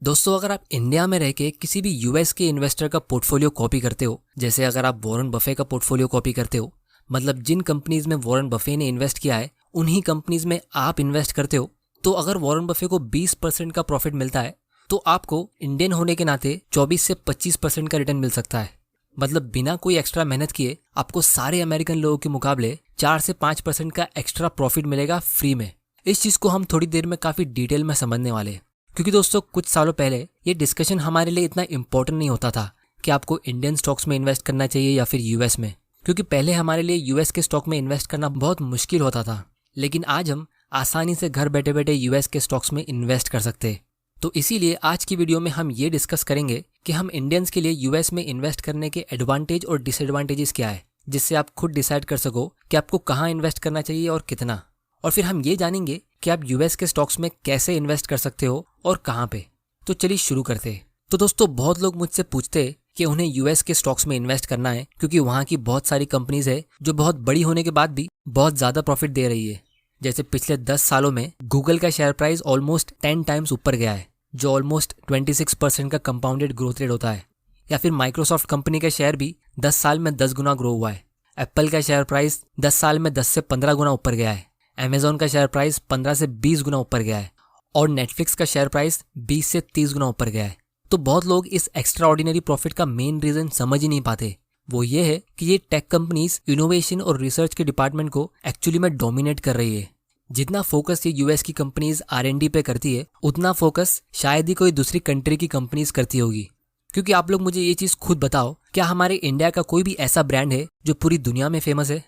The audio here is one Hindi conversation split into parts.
दोस्तों, अगर आप इंडिया में रह के किसी भी यूएस के इन्वेस्टर का पोर्टफोलियो कॉपी करते हो, जैसे अगर आप वॉरेन बफे का पोर्टफोलियो कॉपी करते हो, मतलब जिन कंपनीज में वॉरेन बफे ने इन्वेस्ट किया है उन्हीं कंपनीज में आप इन्वेस्ट करते हो, तो अगर वॉरेन बफे को 20% का प्रॉफिट मिलता है तो आपको इंडियन होने के नाते 24 से 25% का रिटर्न मिल सकता है। मतलब बिना कोई एक्स्ट्रा मेहनत किए आपको सारे अमेरिकन लोगों के मुकाबले 4 से 5% का एक्स्ट्रा प्रॉफिट मिलेगा फ्री में। इस चीज़ को हम थोड़ी देर में काफ़ी डिटेल में समझने वाले हैं, क्योंकि दोस्तों कुछ सालों पहले ये डिस्कशन हमारे लिए इतना इम्पोर्टेंट नहीं होता था कि आपको इंडियन स्टॉक्स में इन्वेस्ट करना चाहिए या फिर यूएस में, क्योंकि पहले हमारे लिए यूएस के स्टॉक में इन्वेस्ट करना बहुत मुश्किल होता था। लेकिन आज हम आसानी से घर बैठे बैठे यूएस के स्टॉक्स में इन्वेस्ट कर सकते हैं। तो इसीलिए आज की वीडियो में हम ये डिस्कस करेंगे कि हम इंडियंस के लिए यूएस में इन्वेस्ट करने के एडवांटेज और डिसएडवांटेजेस क्या है, जिससे आप खुद डिसाइड कर सको कि आपको कहाँ इन्वेस्ट करना चाहिए और कितना। और फिर हम ये जानेंगे कि आप यूएस के स्टॉक्स में कैसे इन्वेस्ट कर सकते हो और कहाँ पे। तो चलिए शुरू करते हैं। तो दोस्तों, बहुत लोग मुझसे पूछते हैं कि उन्हें यूएस के स्टॉक्स में इन्वेस्ट करना है क्योंकि वहाँ की बहुत सारी कंपनीज है जो बहुत बड़ी होने के बाद भी बहुत ज़्यादा प्रॉफिट दे रही है। जैसे पिछले 10 सालों में गूगल का शेयर प्राइस ऑलमोस्ट 10 टाइम्स ऊपर गया है, जो ऑलमोस्ट 26% का कंपाउंडेड ग्रोथ रेट होता है। या फिर माइक्रोसॉफ्ट कंपनी का शेयर भी 10 साल में 10 गुना ग्रो हुआ है। एप्पल का शेयर प्राइस 10 साल में 10 से 15 गुना ऊपर गया है। अमेजॉन का शेयर प्राइस 15 से 20 गुना ऊपर गया है और नेटफ्लिक्स का शेयर प्राइस 20 से 30 गुना ऊपर गया है। तो बहुत लोग इस एक्स्ट्रा ऑर्डिनरी प्रॉफिट का मेन रीजन समझ ही नहीं पाते। वो ये है कि ये टेक कंपनीज इनोवेशन और रिसर्च के डिपार्टमेंट को एक्चुअली में डोमिनेट कर रही है। जितना फोकस ये यूएस की कंपनीज R&D पे करती है, उतना फोकस शायद ही कोई दूसरी कंट्री की कंपनीज करती होगी। क्योंकि आप लोग मुझे ये चीज़ खुद बताओ, क्या हमारे इंडिया का कोई भी ऐसा ब्रांड है जो पूरी दुनिया में फेमस है?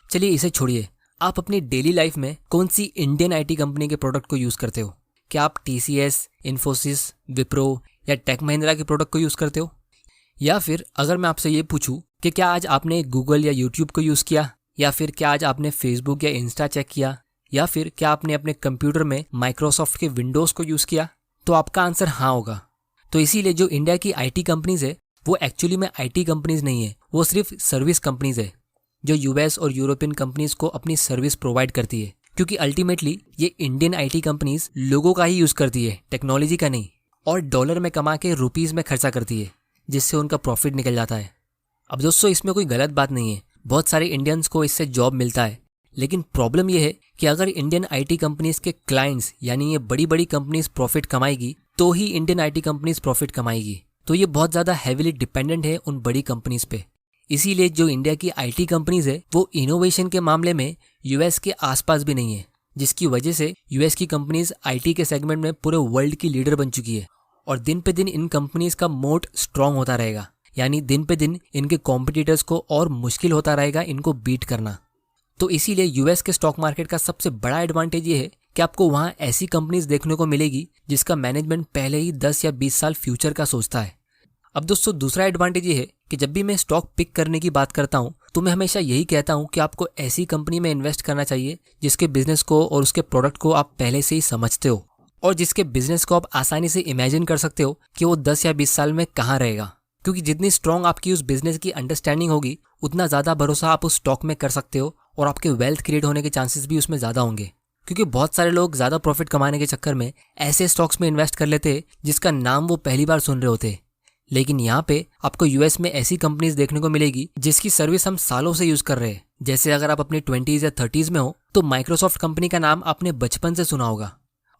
चलिए इसे छोड़िए, आप अपनी डेली लाइफ में कौन सी इंडियन आईटी कंपनी के प्रोडक्ट को यूज़ करते हो? क्या आप TCS, इन्फोसिस, विप्रो या टेक महिंद्रा के प्रोडक्ट को यूज़ करते हो? या फिर अगर मैं आपसे ये पूछूं कि क्या आज आपने गूगल या यूट्यूब को यूज़ किया, या फिर क्या आज आपने फेसबुक या इंस्टा चेक किया, या फिर क्या आपने अपने कंप्यूटर में माइक्रोसॉफ्ट के विंडोज़ को यूज़ किया? तो आपका आंसर हाँ होगा। तो इसीलिए जो इंडिया की आईटी कंपनीज है वो एक्चुअली में आईटी कंपनीज नहीं है, वो सिर्फ सर्विस कंपनीज है जो यूएस और यूरोपियन कंपनीज को अपनी सर्विस प्रोवाइड करती है। क्योंकि अल्टीमेटली ये इंडियन आईटी कंपनीज लोगों का ही यूज़ करती है, टेक्नोलॉजी का नहीं, और डॉलर में कमा के रुपीज़ में खर्चा करती है, जिससे उनका प्रॉफिट निकल जाता है। अब दोस्तों, इसमें कोई गलत बात नहीं है, बहुत सारे इंडियंस को इससे जॉब मिलता है। लेकिन प्रॉब्लम यह है कि अगर इंडियन आईटी कंपनीज के क्लाइंट्स यानी ये बड़ी बड़ी कंपनीज प्रॉफिट कमाएगी तो ही इंडियन आईटी कंपनीज प्रॉफिट कमाएगी। तो ये बहुत ज़्यादा हैवीली डिपेंडेंट है उन बड़ी कंपनीज पे। इसीलिए जो इंडिया की आईटी कंपनीज है वो इनोवेशन के मामले में यूएस के आसपास भी नहीं है, जिसकी वजह से यूएस की कंपनीज आईटी के सेगमेंट में पूरे वर्ल्ड की लीडर बन चुकी है। और दिन पे दिन इन कंपनीज का मोट स्ट्रांग होता रहेगा, यानी दिन पे दिन इनके कॉम्पिटिटर्स को और मुश्किल होता रहेगा इनको बीट करना। तो इसीलिए यूएस के स्टॉक मार्केट का सबसे बड़ा एडवांटेज ये है कि आपको वहाँ ऐसी कंपनीज देखने को मिलेगी जिसका मैनेजमेंट पहले ही 10 या 20 साल फ्यूचर का सोचता है। अब दोस्तों, दूसरा एडवांटेज ये है कि जब भी मैं स्टॉक पिक करने की बात करता हूँ तो मैं हमेशा यही कहता हूँ कि आपको ऐसी कंपनी में इन्वेस्ट करना चाहिए जिसके बिजनेस को और उसके प्रोडक्ट को आप पहले से ही समझते हो, और जिसके बिजनेस को आप आसानी से इमेजिन कर सकते हो कि वो 10 या 20 साल में कहाँ रहेगा। क्योंकि जितनी स्ट्रॉन्ग आपकी उस बिजनेस की अंडरस्टैंडिंग होगी, उतना ज़्यादा भरोसा आप उस स्टॉक में कर सकते हो और आपके वेल्थ क्रिएट होने के चांसेस भी उसमें ज़्यादा होंगे। क्योंकि बहुत सारे लोग ज़्यादा प्रॉफिट कमाने के चक्कर में ऐसे स्टॉक्स में इन्वेस्ट कर लेते जिसका नाम वो पहली बार सुन रहे होते। लेकिन यहाँ पे आपको यूएस में ऐसी कंपनीज देखने को मिलेगी जिसकी सर्विस हम सालों से यूज़ कर रहे हैं। जैसे अगर आप अपनी 20s या 30s में हो तो माइक्रोसॉफ्ट कंपनी का नाम आपने बचपन से सुना होगा,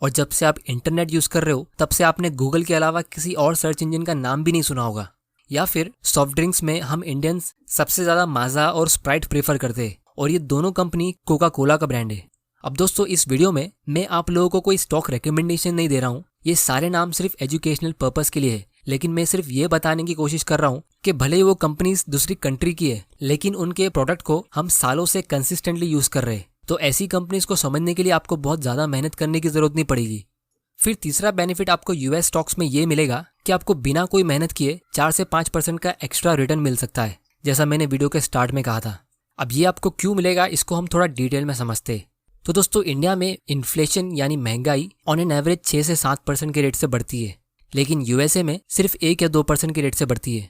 और जब से आप इंटरनेट यूज़ कर रहे हो तब से आपने गूगल के अलावा किसी और सर्च इंजन का नाम भी नहीं सुना होगा। या फिर सॉफ्ट ड्रिंक्स में हम इंडियंस सबसे ज़्यादा माजा और स्प्राइट प्रेफर करते हैं, और ये दोनों कंपनी कोका कोला का ब्रांड है। अब दोस्तों, इस वीडियो में मैं आप लोगों को कोई स्टॉक रिकमेंडेशन नहीं दे रहा हूँ, ये सारे नाम सिर्फ एजुकेशनल पर्पस के लिए है। लेकिन मैं सिर्फ ये बताने की कोशिश कर रहा हूँ कि भले ही वो कंपनीज दूसरी कंट्री की है, लेकिन उनके प्रोडक्ट को हम सालों से कंसिस्टेंटली यूज़ कर रहे हैं। तो ऐसी कंपनीज को समझने के लिए आपको बहुत ज़्यादा मेहनत करने की ज़रूरत नहीं पड़ेगी। फिर तीसरा बेनिफिट आपको यूएस स्टॉक्स में ये मिलेगा कि आपको बिना कोई मेहनत किए 4 से 5% का एक्स्ट्रा रिटर्न मिल सकता है, जैसा मैंने वीडियो के स्टार्ट में कहा था। अब ये आपको क्यों मिलेगा, इसको हम थोड़ा डिटेल में समझते हैं। तो दोस्तों, इंडिया में इन्फ्लेशन यानी महंगाई ऑन एन एवरेज 6 से 7% के रेट से बढ़ती है, लेकिन यूएसए में सिर्फ 1 या 2% के रेट से बढ़ती है।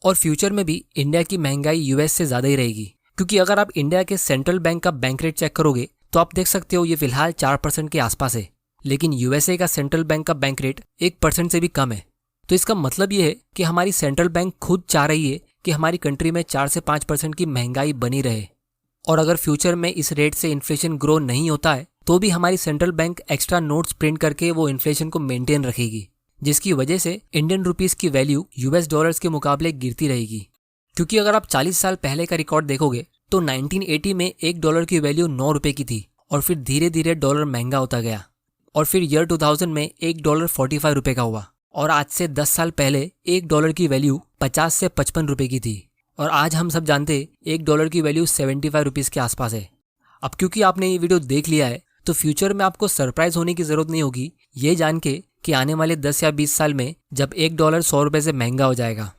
और फ्यूचर में भी इंडिया की महंगाई यूएस से ज़्यादा ही रहेगी, क्योंकि अगर आप इंडिया के सेंट्रल बैंक का बैंक रेट चेक करोगे तो आप देख सकते हो ये फिलहाल 4% के आसपास है। लेकिन यूएसए का सेंट्रल बैंक का बैंक रेट 1% से भी कम है। तो इसका मतलब ये है कि हमारी सेंट्रल बैंक खुद चाह रही है कि हमारी कंट्री में 4 से 5% की महंगाई बनी रहे, और अगर फ्यूचर में इस रेट से इन्फ्लेशन ग्रो नहीं होता है तो भी हमारी central bank extra notes print करके वो इन्फ्लेशन को मेंटेन रखेगी, जिसकी वजह से इंडियन रुपीस की वैल्यू यूएस डॉलर्स के मुकाबले गिरती रहेगी। क्योंकि अगर आप 40 साल पहले का रिकॉर्ड देखोगे तो 1980 में $1 की वैल्यू 9 रुपए की थी, और फिर धीरे धीरे डॉलर महंगा होता गया, और फिर ईयर 2000 में $1 45 रुपए का हुआ, और आज से 10 साल पहले $1 की वैल्यू 50 से 55 रुपए की थी, और आज हम सब जानते $1 की वैल्यू 75 रुपीज़ के आसपास है। अब क्योंकि आपने ये वीडियो देख लिया है तो फ्यूचर में आपको सरप्राइज होने की जरूरत नहीं होगी ये जान के कि आने वाले 10 या 20 साल में जब $1 100 रुपए से महंगा हो जाएगा।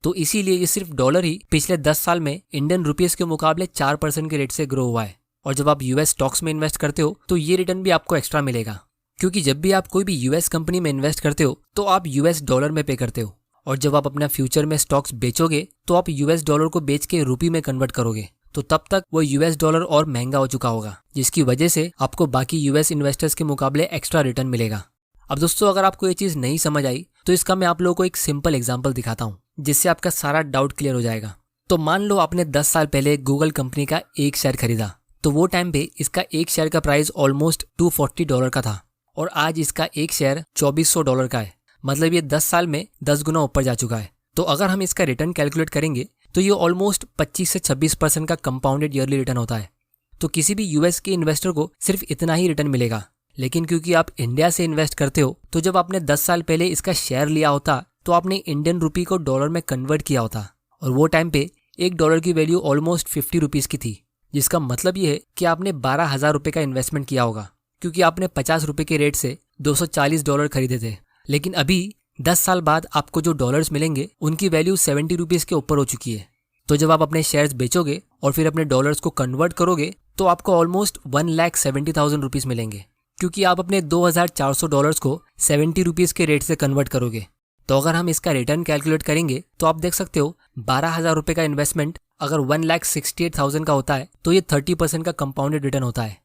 तो इसीलिए ये सिर्फ डॉलर ही पिछले 10 साल में इंडियन रुपीस के मुकाबले 4% के रेट से ग्रो हुआ है। और जब आप यूएस स्टॉक्स में इन्वेस्ट करते हो तो ये रिटर्न भी आपको एक्स्ट्रा मिलेगा, क्योंकि जब भी आप कोई भी यूएस कंपनी में इन्वेस्ट करते हो तो आप यूएस डॉलर में पे करते हो, और जब आप अपना फ्यूचर में स्टॉक्स बेचोगे तो आप यूएस डॉलर को बेच के रुपये में कन्वर्ट करोगे, तो तब तक वो यूएस डॉलर और महंगा हो चुका होगा, जिसकी वजह से आपको बाकी यूएस इन्वेस्टर्स के मुकाबले एक्स्ट्रा रिटर्न मिलेगा। अब दोस्तों, अगर आपको ये चीज़ नहीं समझ आई तो इसका मैं आप लोगों को एक सिंपल एग्जाम्पल दिखाता हूँ जिससे आपका सारा डाउट क्लियर हो जाएगा। तो मान लो आपने 10 साल पहले गूगल कंपनी का एक शेयर खरीदा, तो वो टाइम पे इसका एक शेयर का प्राइस ऑलमोस्ट $240 का था, और आज इसका एक शेयर $2400 का है। मतलब ये 10 साल में 10 गुना ऊपर जा चुका है। तो अगर हम इसका रिटर्न कैलकुलेट करेंगे तो ये ऑलमोस्ट 25 से 26% का कंपाउंडेड ईयरली रिटर्न होता है। तो किसी भी यूएस के इन्वेस्टर को सिर्फ इतना ही रिटर्न मिलेगा, लेकिन क्योंकि आप इंडिया से इन्वेस्ट करते हो तो जब आपने 10 साल पहले इसका शेयर लिया होता तो आपने इंडियन रुपी को डॉलर में कन्वर्ट किया होता, और वो टाइम पे $1 की वैल्यू ऑलमोस्ट 50 रुपीज़ की थी, जिसका मतलब ये है कि आपने 12,000 रुपये का इन्वेस्टमेंट किया होगा, क्योंकि आपने 50 रुपये के रेट से $240 खरीदे थे। लेकिन अभी 10 साल बाद आपको जो डॉलर्स मिलेंगे उनकी वैल्यू 70 रुपीज़ के ऊपर हो चुकी है। तो जब आप अपने शेयर्स बेचोगे और फिर अपने डॉलर्स को कन्वर्ट करोगे तो आपको ऑलमोस्ट 1,70,000 रुपीज़ मिलेंगे, क्योंकि आप अपने $2,400 को 70 रुपीज़ के रेट से कन्वर्ट करोगे। तो अगर हम इसका रिटर्न कैलकुलेट करेंगे तो आप देख सकते हो 12,000 रुपये का इन्वेस्टमेंट अगर 1,68,000 का होता है तो ये 30% का कंपाउंडेड रिटर्न होता है।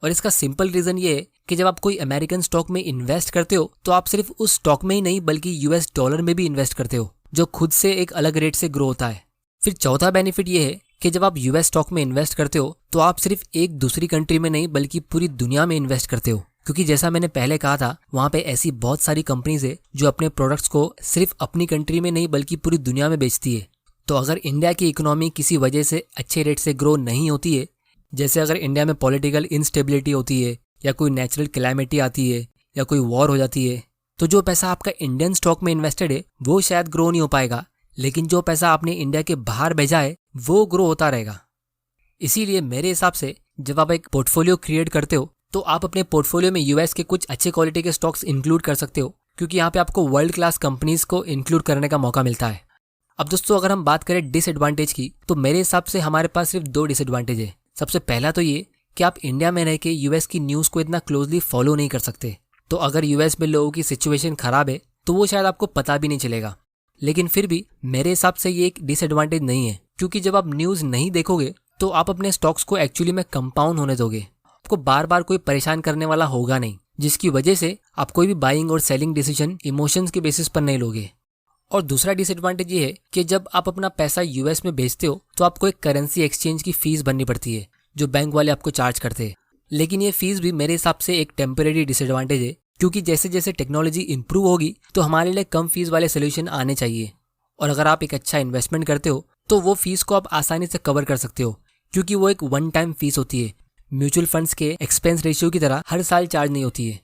और इसका सिंपल रीज़न ये है कि जब आप कोई अमेरिकन स्टॉक में इन्वेस्ट करते हो तो आप सिर्फ उस स्टॉक में ही नहीं बल्कि यूएस डॉलर में भी इन्वेस्ट करते हो, जो खुद से एक अलग रेट से ग्रो होता है। फिर चौथा बेनिफिट ये है कि जब आप यूएस स्टॉक में इन्वेस्ट करते हो तो आप सिर्फ एक दूसरी कंट्री में नहीं बल्कि पूरी दुनिया में इन्वेस्ट करते हो, क्योंकि जैसा मैंने पहले कहा था वहाँ पे ऐसी बहुत सारी कंपनीज है जो अपने प्रोडक्ट्स को सिर्फ अपनी कंट्री में नहीं बल्कि पूरी दुनिया में बेचती है। तो अगर इंडिया की इकोनॉमी किसी वजह से अच्छे रेट से ग्रो नहीं होती है, जैसे अगर इंडिया में पॉलिटिकल इंस्टेबिलिटी होती है या कोई नेचुरल कैलामिटी आती है या कोई वॉर हो जाती है, तो जो पैसा आपका इंडियन स्टॉक में इन्वेस्टेड है वो शायद ग्रो नहीं हो पाएगा, लेकिन जो पैसा आपने इंडिया के बाहर भेजा है वो ग्रो होता रहेगा। इसीलिए मेरे हिसाब से जब आप एक पोर्टफोलियो क्रिएट करते हो तो आप अपने पोर्टफोलियो में यूएस के कुछ अच्छे क्वालिटी के स्टॉक्स इंक्लूड कर सकते हो, क्योंकि यहाँ पे आपको वर्ल्ड क्लास कंपनीज को इंक्लूड करने का मौका मिलता है। अब दोस्तों, अगर हम बात करें डिसएडवांटेज की तो मेरे हिसाब से हमारे पास सिर्फ 2 डिसएडवांटेज है। सबसे पहला तो ये कि आप इंडिया में रह के यूएस की न्यूज़ को इतना क्लोजली फॉलो नहीं कर सकते, तो अगर यूएस में लोगों की सिचुएशन खराब है तो वो शायद आपको पता भी नहीं चलेगा। लेकिन फिर भी मेरे हिसाब से ये एक डिसएडवांटेज नहीं है, क्योंकि जब आप न्यूज़ नहीं देखोगे तो आप अपने स्टॉक्स को एक्चुअली में कंपाउंड होने दोगे। आपको बार बार कोई परेशान करने वाला होगा नहीं, जिसकी वजह से आप कोई भी बाइंग और सेलिंग डिसीजन इमोशंस के बेसिस पर नहीं लोगे। और दूसरा डिसएडवांटेज ये है कि जब आप अपना पैसा यूएस में भेजते हो तो आपको एक करेंसी एक्सचेंज की फीस भरनी पड़ती है जो बैंक वाले आपको चार्ज करते हैं। लेकिन ये फीस भी मेरे हिसाब से एक टेम्परेरी डिसएडवांटेज है, क्योंकि जैसे जैसे टेक्नोलॉजी इंप्रूव होगी तो हमारे लिए कम फीस वाले सोल्यूशन आने चाहिए। और अगर आप एक अच्छा इन्वेस्टमेंट करते हो तो वो फीस को आप आसानी से कवर कर सकते हो, क्योंकि वो एक वन टाइम फीस होती है। म्यूचुअल फंड्स के एक्सपेंस रेशियो की तरह हर साल चार्ज नहीं होती है।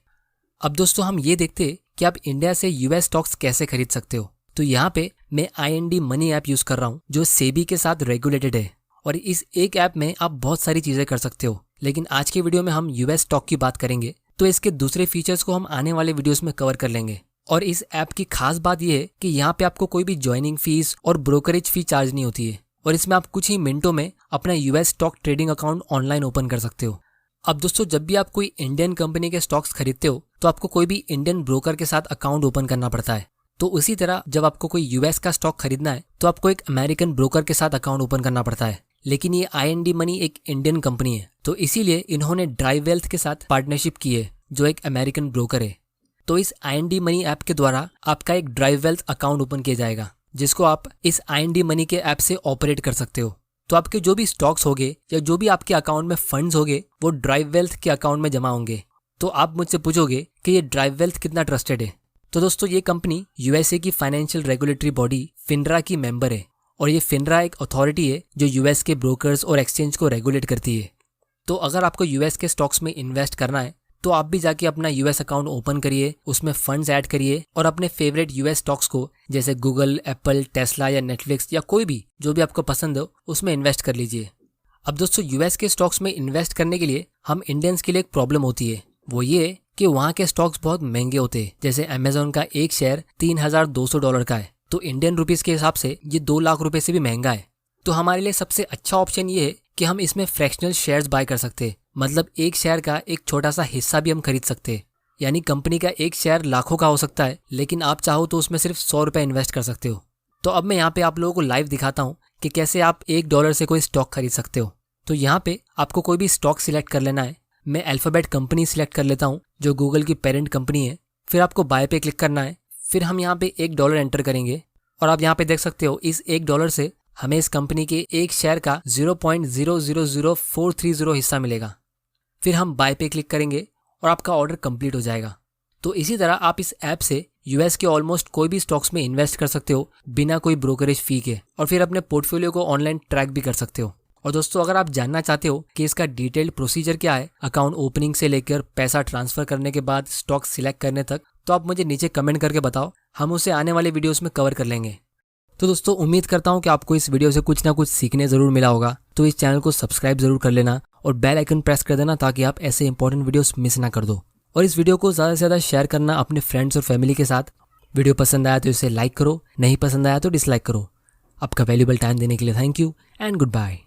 अब दोस्तों, हम ये देखते हैं कि आप इंडिया से यूएस स्टॉक्स कैसे खरीद सकते हो। तो यहाँ पे मैं IND मनी ऐप यूज़ कर रहा हूँ जो सेबी के साथ रेगुलेटेड है, और इस एक ऐप में आप बहुत सारी चीज़ें कर सकते हो। लेकिन आज के वीडियो में हम यूएस स्टॉक की बात करेंगे, तो इसके दूसरे फीचर्स को हम आने वाले वीडियोस में कवर कर लेंगे। और इस ऐप की खास बात यह है कि यहाँ पे आपको कोई भी ज्वाइनिंग फीस और ब्रोकरेज फी चार्ज नहीं होती है, और इसमें आप कुछ ही मिनटों में अपना US stock trading account online open कर सकते हो। अब दोस्तों, जब भी आप कोई इंडियन कंपनी के स्टॉक्स खरीदते हो तो आपको कोई भी इंडियन ब्रोकर के साथ अकाउंट ओपन करना पड़ता है। तो उसी तरह जब आपको कोई यूएस का स्टॉक खरीदना है तो आपको एक अमेरिकन ब्रोकर के साथ अकाउंट ओपन करना पड़ता है। लेकिन ये IND मनी एक इंडियन कंपनी है, तो इसीलिए इन्होंने ड्राइव वेल्थ के साथ पार्टनरशिप की है, जो एक अमेरिकन ब्रोकर है। तो इस IND मनी ऐप के द्वारा आपका एक ड्राइव वेल्थ अकाउंट ओपन किया जाएगा, जिसको आप इस IND मनी के ऐप से ऑपरेट कर सकते हो। तो आपके जो भी स्टॉक्स होंगे या जो भी आपके अकाउंट में फंड्स होंगे वो ड्राइव वेल्थ के अकाउंट में जमा होंगे। तो आप मुझसे पूछोगे कि ये ड्राइव वेल्थ कितना ट्रस्टेड है। तो दोस्तों ये कंपनी USA की फाइनेंशियल रेगुलेटरी बॉडी FINRA की मेंबर है, और ये FINRA एक अथॉरिटी है जो US के ब्रोकर्स और एक्सचेंज को रेगुलेट करती है। तो अगर आपको US के स्टॉक्स में इन्वेस्ट करना है तो आप भी जाके अपना US अकाउंट ओपन करिए, उसमें फंड्स ऐड करिए और अपने फेवरेट US स्टॉक्स को जैसे गूगल, एप्पल, टेस्ला या नेटफ्लिक्स या कोई भी जो भी आपको पसंद हो उसमें इन्वेस्ट कर लीजिए। अब दोस्तों US के स्टॉक्स में इन्वेस्ट करने के लिए हम इंडियंस के लिए एक प्रॉब्लम होती है, वो ये कि वहाँ के स्टॉक्स बहुत महंगे होते हैं। जैसे अमेजोन का एक शेयर $3,200 का है, तो इंडियन रुपीस के हिसाब से ये 2 लाख रुपए से भी महंगा है। तो हमारे लिए सबसे अच्छा ऑप्शन ये है कि हम इसमें फ्रैक्शनल शेयर्स बाय कर सकते हैं, मतलब एक शेयर का एक छोटा सा हिस्सा भी हम खरीद सकते हैं। यानी कंपनी का एक शेयर लाखों का हो सकता है, लेकिन आप चाहो तो उसमें सिर्फ $100 इन्वेस्ट कर सकते हो। तो अब मैं यहाँ पे आप लोगों को लाइव दिखाता हूँ कि कैसे आप $1 से कोई स्टॉक खरीद सकते हो। तो यहाँ पे आपको कोई भी स्टॉक सिलेक्ट कर लेना है। मैं अल्फाबेट कंपनी सिलेक्ट कर लेता हूँ जो गूगल की पेरेंट कंपनी है। फिर आपको बाय पे क्लिक करना है। फिर हम यहाँ पे $1 एंटर करेंगे और आप यहाँ पे देख सकते हो इस $1 से हमें इस कंपनी के एक शेयर का 0.000430 हिस्सा मिलेगा। फिर हम बाय पे क्लिक करेंगे और आपका ऑर्डर कंप्लीट हो जाएगा। तो इसी तरह आप इस ऐप से US के ऑलमोस्ट कोई भी स्टॉक्स में इन्वेस्ट कर सकते हो बिना कोई ब्रोकरेज फी के, और फिर अपने पोर्टफोलियो को ऑनलाइन ट्रैक भी कर सकते हो। और दोस्तों अगर आप जानना चाहते हो कि इसका डिटेल्ड प्रोसीजर क्या है अकाउंट ओपनिंग से लेकर पैसा ट्रांसफर करने के बाद स्टॉक सिलेक्ट करने तक, तो आप मुझे नीचे कमेंट करके बताओ, हम उसे आने वाले वीडियोस में कवर कर लेंगे। तो दोस्तों उम्मीद करता हूँ कि आपको इस वीडियो से कुछ ना कुछ सीखने ज़रूर मिला होगा। तो इस चैनल को सब्सक्राइब ज़रूर कर लेना और बेल आइकन प्रेस कर देना ताकि आप ऐसे इंपॉर्टेंट वीडियोस मिस ना कर दो। और इस वीडियो को ज़्यादा से ज़्यादा शेयर करना अपने फ्रेंड्स और फैमिली के साथ। वीडियो पसंद आया तो इसे लाइक करो, नहीं पसंद आया तो डिसलाइक करो। आपका वैल्यूएबल टाइम देने के लिए thank you and good bye.